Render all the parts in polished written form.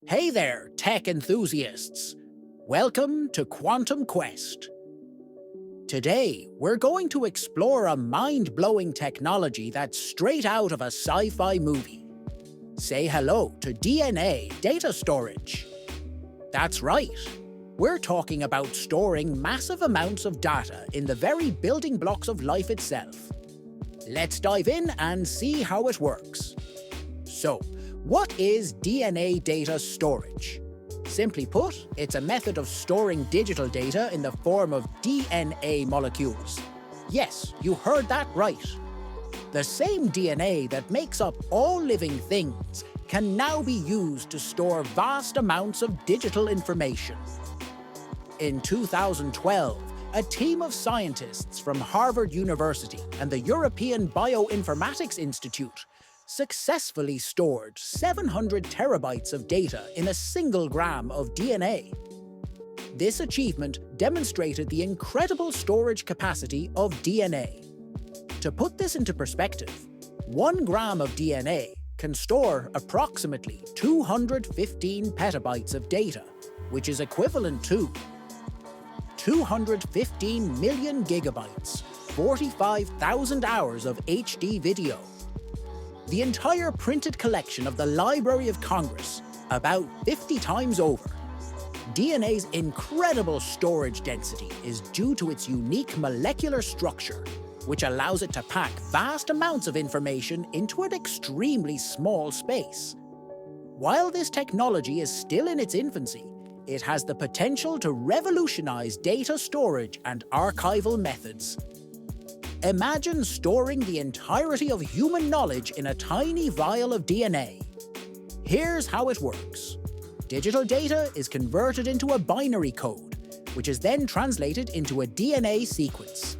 Hey there, tech enthusiasts! Welcome to Quantum Quest. Today, we're going to explore a mind-blowing technology that's straight out of a sci-fi movie. Say hello to DNA data storage. That's right. We're talking about storing massive amounts of data in the very building blocks of life itself. Let's dive in and see how it works. So, what is DNA data storage? Simply put, it's a method of storing digital data in the form of DNA molecules. Yes, you heard that right. The same DNA that makes up all living things can now be used to store vast amounts of digital information. In 2012, a team of scientists from Harvard University and the European Bioinformatics Institute successfully stored 700 terabytes of data in a single gram of DNA. This achievement demonstrated the incredible storage capacity of DNA. To put this into perspective, 1 gram of DNA can store approximately 215 petabytes of data, which is equivalent to 215 million gigabytes, 45,000 hours of HD video, the entire printed collection of the Library of Congress, about 50 times over. DNA's incredible storage density is due to its unique molecular structure, which allows it to pack vast amounts of information into an extremely small space. While this technology is still in its infancy, it has the potential to revolutionize data storage and archival methods. Imagine storing the entirety of human knowledge in a tiny vial of DNA. Here's how it works. Digital data is converted into a binary code, which is then translated into a DNA sequence.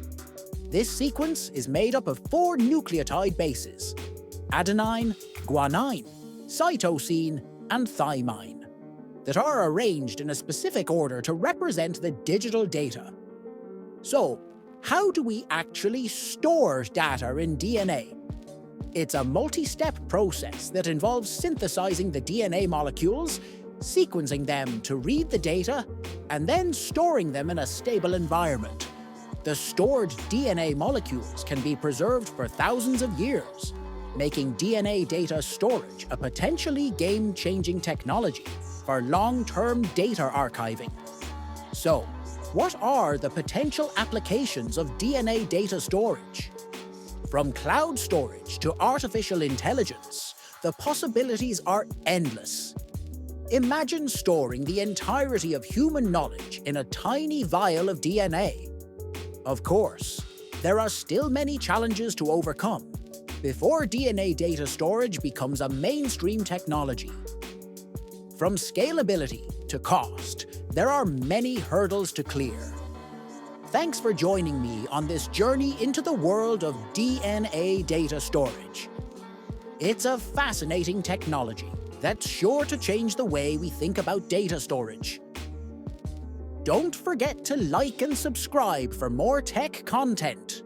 This sequence is made up of 4 nucleotide bases: adenine, guanine, cytosine, and thymine, that are arranged in a specific order to represent the digital data. So, how do we actually store data in DNA? It's a multi-step process that involves synthesizing the DNA molecules, sequencing them to read the data, and then storing them in a stable environment. The stored DNA molecules can be preserved for thousands of years, making DNA data storage a potentially game-changing technology for long-term data archiving. So, what are the potential applications of DNA data storage? From cloud storage to artificial intelligence, the possibilities are endless. Imagine storing the entirety of human knowledge in a tiny vial of DNA. Of course, there are still many challenges to overcome before DNA data storage becomes a mainstream technology. From scalability to cost, there are many hurdles to clear. Thanks for joining me on this journey into the world of DNA data storage. It's a fascinating technology that's sure to change the way we think about data storage. Don't forget to like and subscribe for more tech content.